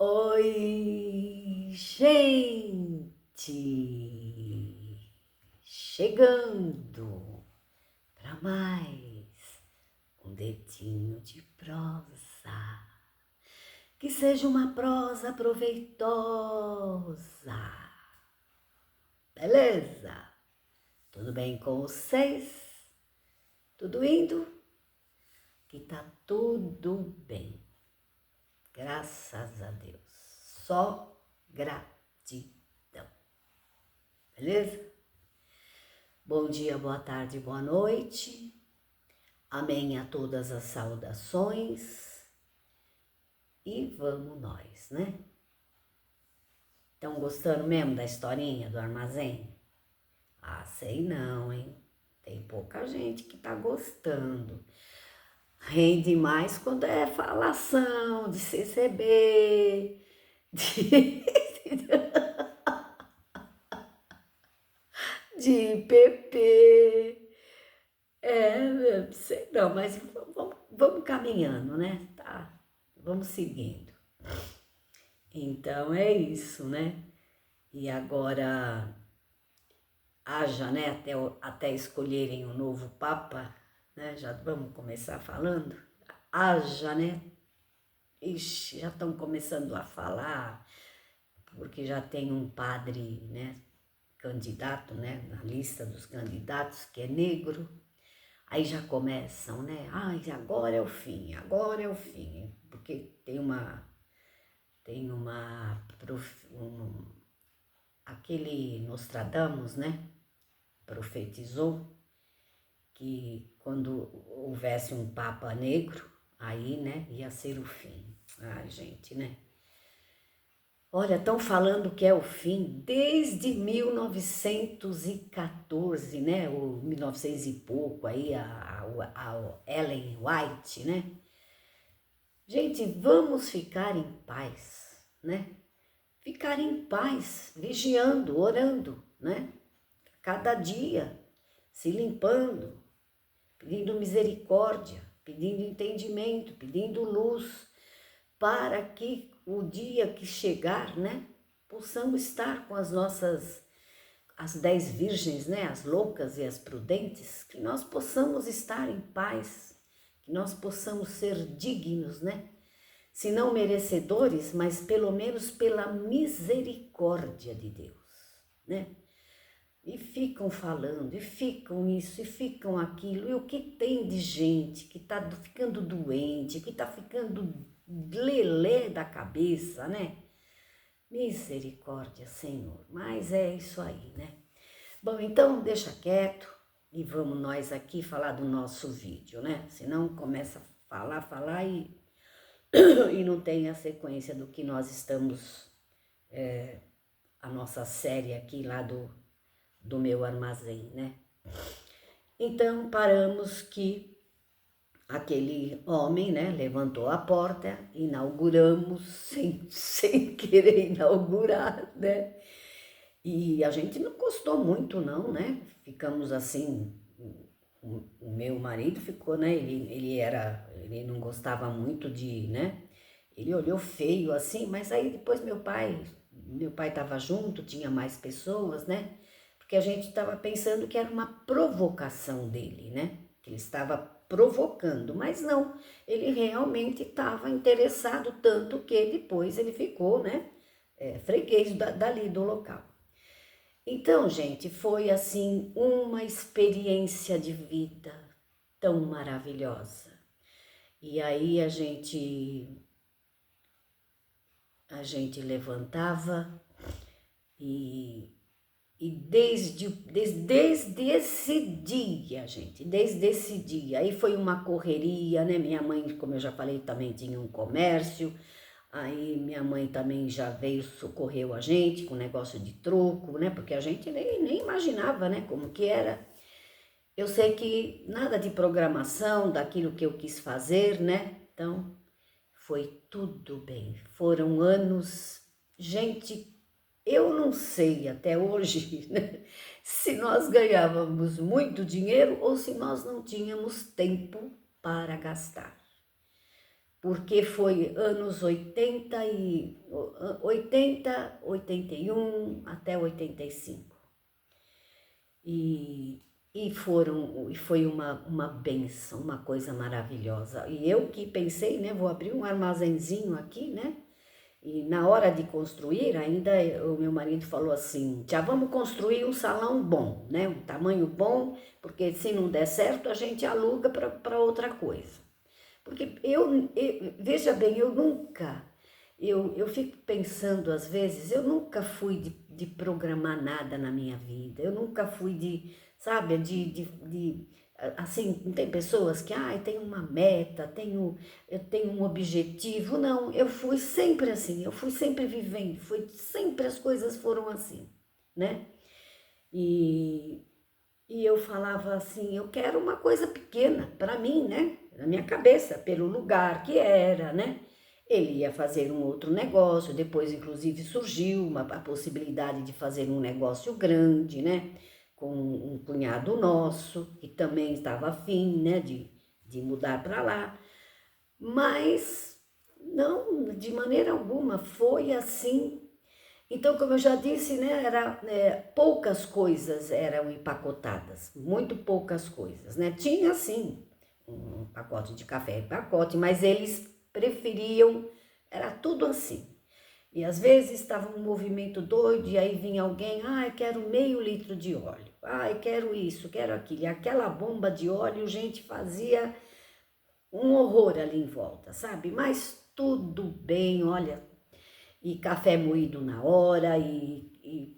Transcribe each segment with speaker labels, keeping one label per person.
Speaker 1: Oi, gente! Chegando para mais um dedinho de prosa. Que seja uma prosa proveitosa. Beleza? Tudo bem com vocês? Tudo indo? Que tá tudo bem. Graças a Deus. Só gratidão. Beleza? Bom dia, boa tarde, boa noite. Amém a todas as saudações. E vamos nós, né? Estão gostando mesmo da historinha do armazém? Ah, sei não, hein? Tem pouca gente que tá gostando. Rende mais quando é falação, de CCB, de, de IPP. Sei não, mas vamos caminhando, né? Tá, vamos seguindo. Então é isso, né? E agora haja, né? Até escolherem o novo Papa, né? Já vamos começar falando. Haja, né? Ixi, já estão começando a falar, porque já tem um padre, né? Candidato, né? Na lista dos candidatos, que é negro. Aí já começam, né? Ai, agora é o fim, agora é o fim. Porque aquele Nostradamus, né? Profetizou que quando houvesse um Papa negro, aí, né? Ia ser o fim. Ai, gente, né? Olha, estão falando que é o fim desde 1914, né? Ou 1900 e pouco, aí a Ellen White, né? Gente, vamos ficar em paz, né? Ficar em paz, vigiando, orando, né? Cada dia, se limpando, pedindo misericórdia, pedindo entendimento, pedindo luz, para que o dia que chegar, né, possamos estar com as 10 virgens, né, as loucas e as prudentes, que nós possamos estar em paz, que nós possamos ser dignos, né, se não merecedores, mas pelo menos pela misericórdia de Deus, né. E ficam falando, e ficam isso, e ficam aquilo, e o que tem de gente que está ficando doente, que está ficando lelé da cabeça, né? Misericórdia, Senhor, mas é isso aí, né? Bom, então deixa quieto e vamos nós aqui falar do nosso vídeo, né? Senão começa a falar e não tem a sequência do que nós estamos, a nossa série aqui lá do meu armazém, né? Então paramos que aquele homem, né, levantou a porta, inauguramos sem querer inaugurar, né? E a gente não gostou muito não, né? Ficamos assim, o meu marido ficou, né? Ele não gostava muito de, né? Ele olhou feio assim, mas aí depois meu pai estava junto, tinha mais pessoas, né? Porque a gente estava pensando que era uma provocação dele, né? Que ele estava provocando, mas não, ele realmente estava interessado, tanto que depois ele ficou, né? Freguês dali do local. Então, gente, foi assim uma experiência de vida tão maravilhosa. E aí a gente levantava e desde esse dia, gente, desde esse dia, aí foi uma correria, né? Minha mãe, como eu já falei, também tinha um comércio, aí minha mãe também já veio, socorreu a gente com negócio de troco, né? Porque a gente nem imaginava, né? Como que era. Eu sei que nada de programação, daquilo que eu quis fazer, né? Então, foi tudo bem. Foram anos, gente, eu não sei até hoje, né, se nós ganhávamos muito dinheiro ou se nós não tínhamos tempo para gastar. porque foi anos 80, 81 até 85. E foi uma bênção, uma coisa maravilhosa. E eu que pensei, né, vou abrir um armazenzinho aqui, né? E na hora de construir, ainda o meu marido falou assim, já vamos construir um salão bom, né? Um tamanho bom, porque se não der certo, a gente aluga para outra coisa. Porque veja bem, eu fico pensando às vezes, eu nunca fui de programar nada na minha vida, eu nunca fui sabe, assim, não tem pessoas que, tem uma meta, eu tenho um objetivo, não, eu fui sempre assim, eu fui sempre vivendo, sempre as coisas foram assim, né? E, e eu falava assim, eu quero uma coisa pequena para mim, né? Na minha cabeça, pelo lugar que era, né? Ele ia fazer um outro negócio, depois inclusive surgiu a possibilidade de fazer um negócio grande, né? Com um cunhado nosso, que também estava afim, né? De mudar para lá. Mas não, de maneira alguma, foi assim. Então, como eu já disse, né, poucas coisas eram empacotadas, muito poucas coisas, né? Tinha, sim, um pacote de café em pacote, mas eles preferiam, era tudo assim. E às vezes estava um movimento doido e aí vinha alguém, eu quero meio litro de óleo, eu quero isso, quero aquilo. E aquela bomba de óleo, gente, fazia um horror ali em volta, sabe? Mas tudo bem, olha, e café moído na hora, e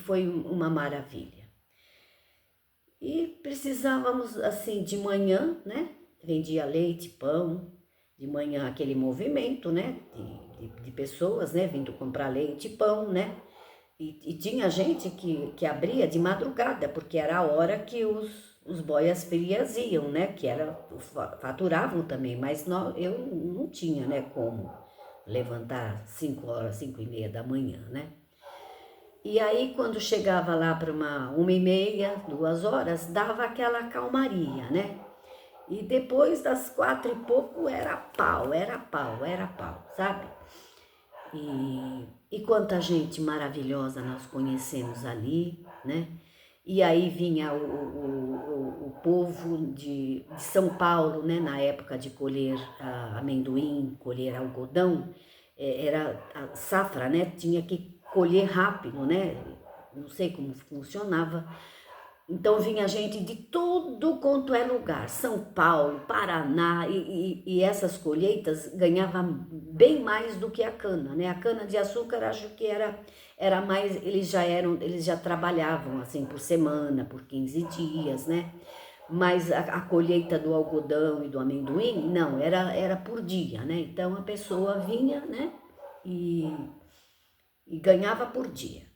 Speaker 1: foi uma maravilha. E precisávamos, assim, de manhã, né? Vendia leite, pão, de manhã aquele movimento, né? De pessoas, né? Vindo comprar leite e pão, né? E tinha gente que abria de madrugada, porque era a hora que os boias frias iam, né? Que faturavam também, mas eu não tinha, né? Como levantar 5 horas, 5:30 da manhã, né? E aí, quando chegava lá para 1:30, 2 horas, dava aquela calmaria, né? E depois das 4 e pouco era pau, era pau, era pau, sabe? E quanta gente maravilhosa nós conhecemos ali, né? E aí vinha o povo de São Paulo, né? Na época de colher amendoim, colher algodão, era a safra, né? Tinha que colher rápido, né? Não sei como funcionava. Então vinha gente de tudo quanto é lugar, São Paulo, Paraná, e essas colheitas ganhavam bem mais do que a cana, né? A cana de açúcar acho que era mais, eles já trabalhavam assim por semana, por 15 dias, né? Mas a colheita do algodão e do amendoim, não, era por dia, né? Então a pessoa vinha, né? E ganhava por dia.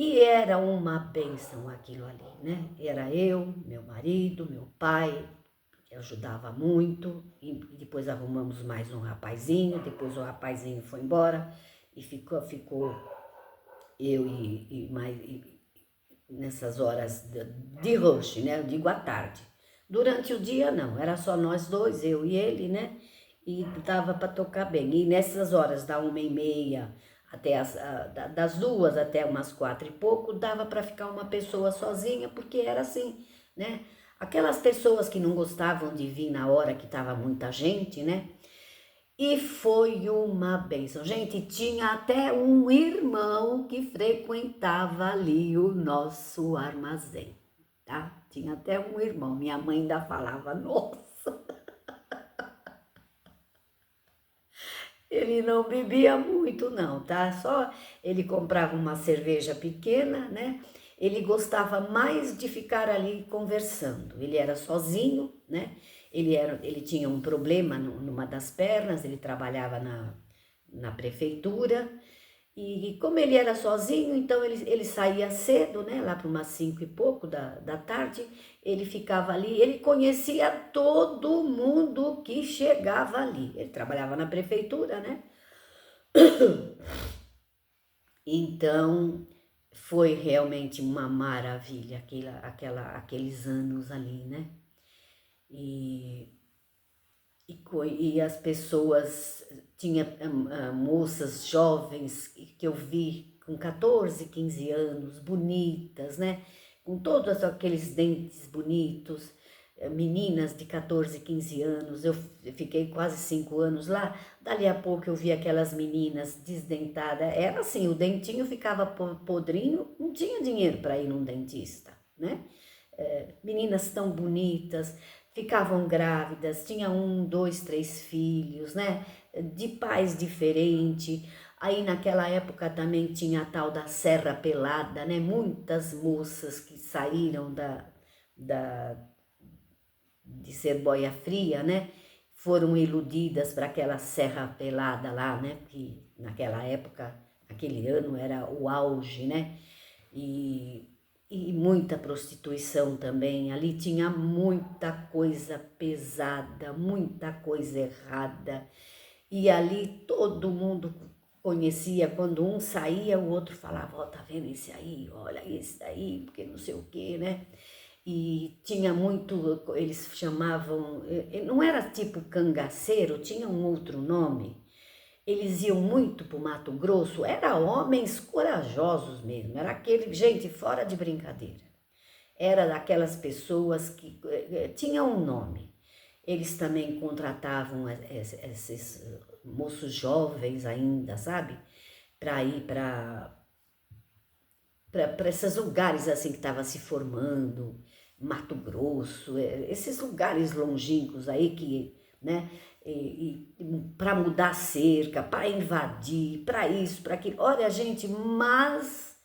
Speaker 1: E era uma bênção aquilo ali, né? Era eu, meu marido, meu pai, que ajudava muito, e depois arrumamos mais um rapazinho, depois o rapazinho foi embora, e ficou eu nessas horas de rush, né? Eu digo à tarde. Durante o dia, não, era só nós dois, eu e ele, né? E dava para tocar bem. E nessas horas, da 1:30 até das 2 até umas 4 e pouco, dava para ficar uma pessoa sozinha, porque era assim, né? Aquelas pessoas que não gostavam de vir na hora que estava muita gente, né? E foi uma bênção. Gente, tinha até um irmão que frequentava ali o nosso armazém, tá? Tinha até um irmão. Minha mãe ainda falava, nossa, ele não bebia muito não, tá? Só ele comprava uma cerveja pequena, né? Ele gostava mais de ficar ali conversando. Ele era sozinho, né? Ele tinha um problema numa das pernas, ele trabalhava na prefeitura. E como ele era sozinho, então ele saía cedo, né? Lá para umas 5 e pouco da tarde, ele ficava ali, ele conhecia todo mundo que chegava ali. Ele trabalhava na prefeitura, né? Então, foi realmente uma maravilha aqueles anos ali, né? E e as pessoas, tinha moças jovens que eu vi com 14, 15 anos, bonitas, né? Com todos aqueles dentes bonitos, meninas de 14, 15 anos, eu fiquei quase 5 anos lá, dali a pouco eu vi aquelas meninas desdentadas, era assim, o dentinho ficava podrinho, não tinha dinheiro para ir num dentista, né? Meninas tão bonitas, ficavam grávidas, tinha 1, 2, 3 filhos, né? De pais diferentes. Aí naquela época também tinha a tal da Serra Pelada, né? Muitas moças que saíram da, de ser boia fria, né? Foram iludidas para aquela Serra Pelada lá, né? Que naquela época, aquele ano era o auge, né? E, e muita prostituição também. Ali tinha muita coisa pesada, muita coisa errada. E ali todo mundo conhecia, quando um saía, o outro falava, ó, tá vendo esse aí, olha esse daí, porque não sei o quê, né? E tinha muito, eles chamavam, não era tipo cangaceiro, tinha um outro nome. Eles iam muito para o Mato Grosso, eram homens corajosos mesmo, era aquele, gente, fora de brincadeira. Era daquelas pessoas que tinham um nome. Eles também contratavam esses moços jovens ainda, sabe? Para ir para esses lugares assim que estava se formando, Mato Grosso, esses lugares longínquos aí que, né, para mudar cerca, para invadir, para isso, para aquilo. Olha, gente, mas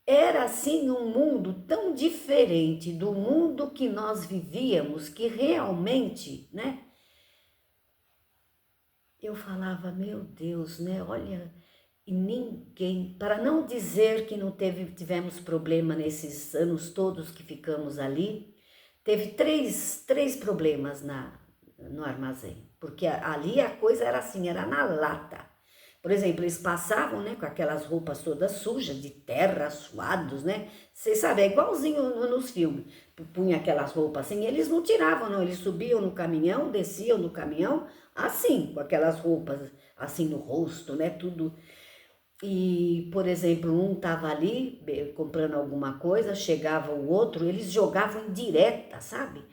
Speaker 1: era assim um mundo tão diferente do mundo que nós vivíamos que realmente, né, eu falava, meu Deus, né, olha, e ninguém, para não dizer que não tivemos problema nesses anos todos que ficamos ali, teve três problemas no armazém, porque ali a coisa era assim, era na lata. Por exemplo, eles passavam, né, com aquelas roupas todas sujas, de terra, suados, né? Vocês sabem, é igualzinho nos filmes. Punha aquelas roupas assim, eles não tiravam, não. Eles subiam no caminhão, desciam no caminhão, assim, com aquelas roupas assim no rosto, né? Tudo. E, por exemplo, um estava ali comprando alguma coisa, chegava o outro, eles jogavam em direta, sabe?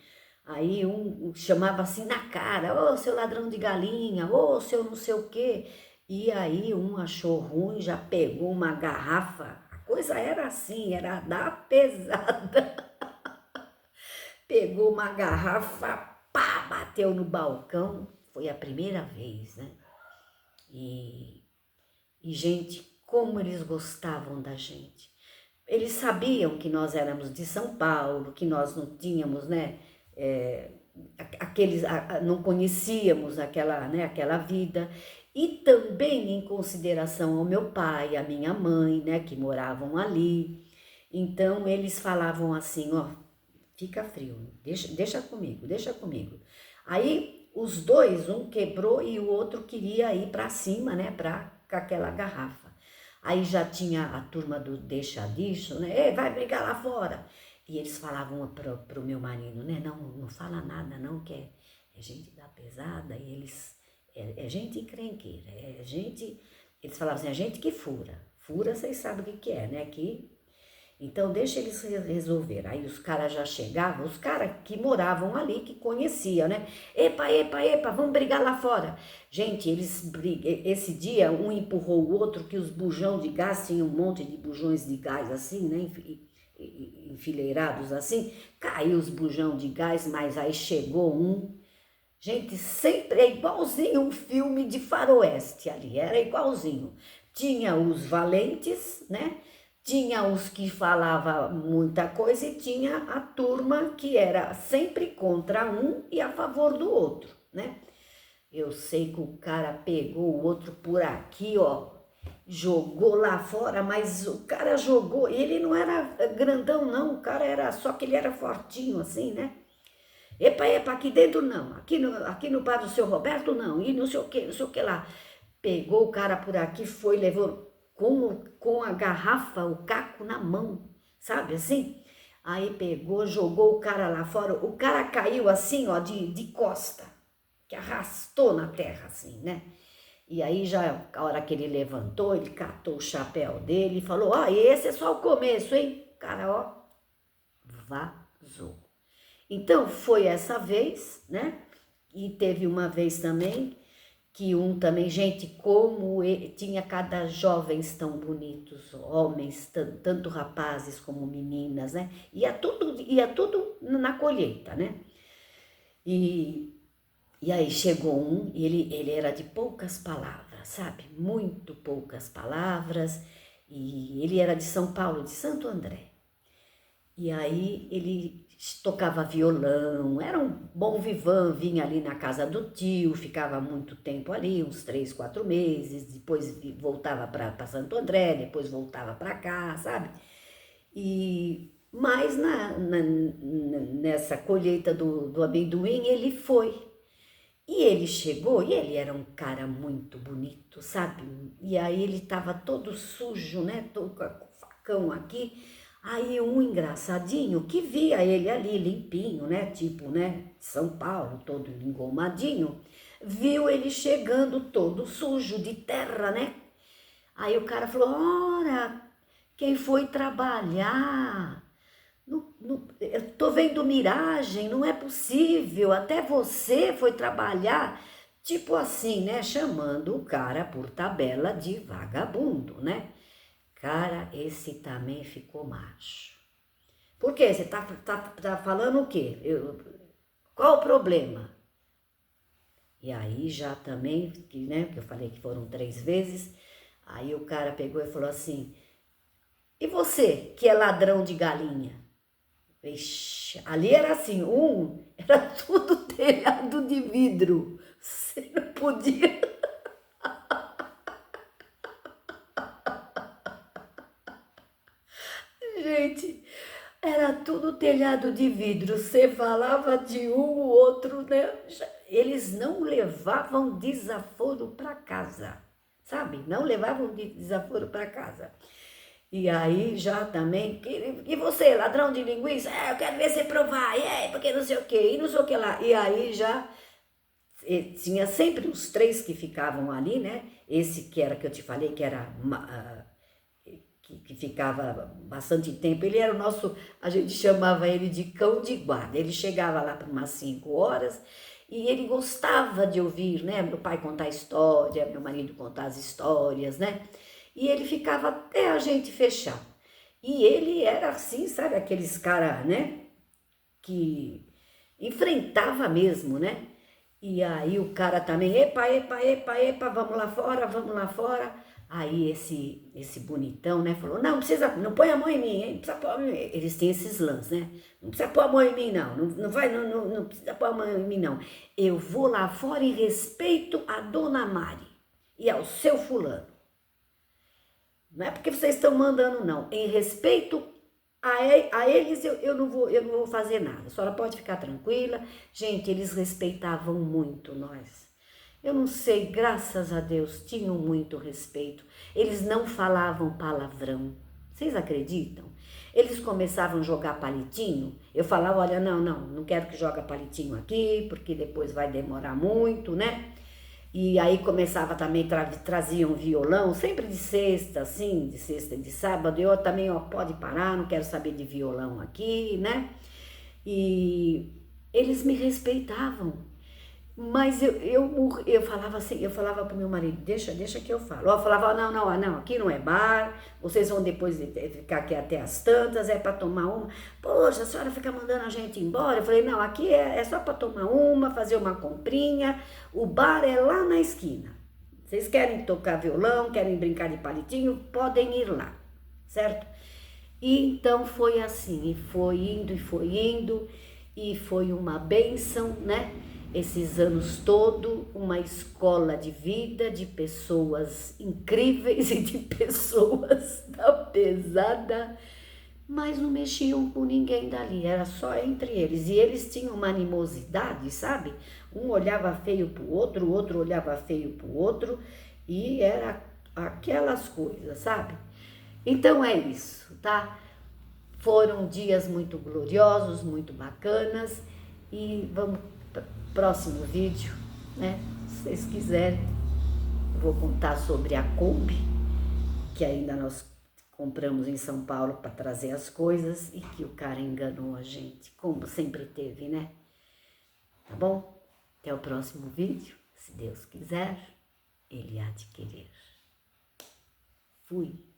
Speaker 1: Aí um chamava assim na cara, ô seu ladrão de galinha, ô seu não sei o quê. E aí um achou ruim, já pegou uma garrafa. A coisa era assim, era da pesada. Pegou uma garrafa, pá, bateu no balcão. Foi a primeira vez, né? E gente, como eles gostavam da gente. Eles sabiam que nós éramos de São Paulo, que nós não tínhamos, né, não conhecíamos aquela, né, aquela vida. E também em consideração ao meu pai, à minha mãe, né, que moravam ali. Então eles falavam assim, ó, fica frio, deixa comigo, deixa comigo. Aí os dois, um quebrou e o outro queria ir para cima, né, com aquela garrafa. Aí já tinha a turma do deixa disso, né, ei, vai brigar lá fora. E eles falavam pro meu marido, né, não fala nada não, que é gente da pesada, e eles, é gente encrenqueira, é gente, eles falavam assim, é gente que fura, vocês sabem o que é, né, que então, deixa eles resolver. Aí os caras já chegavam, os caras que moravam ali, que conheciam, né? Epa, vamos brigar lá fora. Gente, esse dia um empurrou o outro, que os bujão de gás, tinha um monte de bujões de gás assim, né? Enfileirados assim. Caiu os bujão de gás, mas aí chegou um. Gente, sempre é igualzinho um filme de faroeste ali, era igualzinho. Tinha os valentes, né? Tinha os que falavam muita coisa e tinha a turma que era sempre contra um e a favor do outro, né? Eu sei que o cara pegou o outro por aqui, ó, jogou lá fora, mas o cara jogou, ele não era grandão não, o cara era, só que ele era fortinho assim, né? Epa, aqui dentro não, aqui no bar do seu Roberto não, e não sei o que lá. Pegou o cara por aqui, foi, levou com a garrafa, o caco na mão, sabe assim? Aí pegou, jogou o cara lá fora, o cara caiu assim, ó, de costa. que arrastou na terra assim, né? E aí já, a hora que ele levantou, ele catou o chapéu dele e falou, ó, esse é só o começo, hein? O cara, ó, vazou. Então, foi essa vez, né? E teve uma vez também que também, gente, como tinha cada jovens tão bonitos, homens, tanto rapazes como meninas, né? Ia tudo na colheita, né? E aí chegou e ele era de poucas palavras, sabe? Muito poucas palavras, e ele era de São Paulo, de Santo André. E aí ele tocava violão, era um bom vivan, vinha ali na casa do tio, ficava muito tempo ali, uns 3, 4 meses, depois voltava para Santo André, depois voltava para cá, sabe? Mas nessa colheita do amendoim ele foi. E ele chegou, e ele era um cara muito bonito, sabe? E aí ele tava todo sujo, né? Todo com o facão aqui. Aí um engraçadinho que via ele ali limpinho, né? Tipo, né? São Paulo, todo engomadinho. Viu ele chegando todo sujo de terra, né? Aí o cara falou, ora, quem foi trabalhar? Eu tô vendo miragem, não é possível, até você foi trabalhar, tipo assim, né, chamando o cara por tabela de vagabundo, né? Cara, esse também ficou macho. Por quê? Você tá falando o quê? Qual o problema? E aí já também, né, que eu falei que foram 3 vezes, aí o cara pegou e falou assim, e você, que é ladrão de galinha? Vixe, ali era assim, era tudo telhado de vidro. Você não podia. Gente, era tudo telhado de vidro. Você falava de o outro, né? Eles não levavam desaforo para casa, sabe? Não levavam desaforo para casa. E aí já também, e você, ladrão de linguiça? Eu quero ver você provar, porque não sei o que, e não sei o que lá. E aí já tinha sempre os 3 que ficavam ali, né? Esse que era que eu te falei, que era que ficava bastante tempo, ele era o nosso, a gente chamava ele de cão de guarda. Ele chegava lá por umas 5 horas e ele gostava de ouvir, né? Meu pai contar história, meu marido contar as histórias, né? E ele ficava até a gente fechar. E ele era assim, sabe, aqueles cara, né, que enfrentava mesmo, né? E aí o cara também, epa, epa, epa, epa, vamos lá fora, vamos lá fora. Aí esse bonitão, né, falou, não precisa, não põe a mão em mim, hein? Não precisa pôr a mão em mim. Eles têm esses lances, né? Não precisa pôr a mão em mim, não. Não precisa pôr a mão em mim, não. Eu vou lá fora em respeito à dona Mari e ao seu fulano. Não é porque vocês estão mandando, não. Em respeito a eles, eu não vou fazer nada. A senhora pode ficar tranquila. Gente, eles respeitavam muito nós. Eu não sei, graças a Deus, tinham muito respeito. Eles não falavam palavrão. Vocês acreditam? Eles começavam a jogar palitinho. Eu falava, olha, não quero que jogue palitinho aqui, porque depois vai demorar muito, né? E aí começava também, traziam violão, sempre de sexta, assim, de sexta e de sábado. Eu também, ó, pode parar, não quero saber de violão aqui, né? E eles me respeitavam. Mas eu falava assim, eu falava pro meu marido, deixa que eu falo. Eu falava, não, aqui não é bar, vocês vão depois ficar aqui até as tantas, é para tomar uma. Poxa, a senhora fica mandando a gente embora. Eu falei, não, aqui é só para tomar uma, fazer uma comprinha, o bar é lá na esquina. Vocês querem tocar violão, querem brincar de palitinho, podem ir lá, certo? E então foi assim, e foi uma bênção, né? Esses anos todo, uma escola de vida, de pessoas incríveis e de pessoas da pesada, mas não mexiam com ninguém dali, era só entre eles. E eles tinham uma animosidade, sabe? Um olhava feio pro outro, o outro olhava feio pro outro, e era aquelas coisas, sabe? Então é isso, tá? Foram dias muito gloriosos, muito bacanas, e vamos próximo vídeo né? Se vocês quiserem, eu vou contar sobre a Kombi, que ainda nós compramos em São Paulo para trazer as coisas e que o cara enganou a gente, como sempre teve, né? Tá bom? Até o próximo vídeo, se Deus quiser, Ele há de querer. Fui.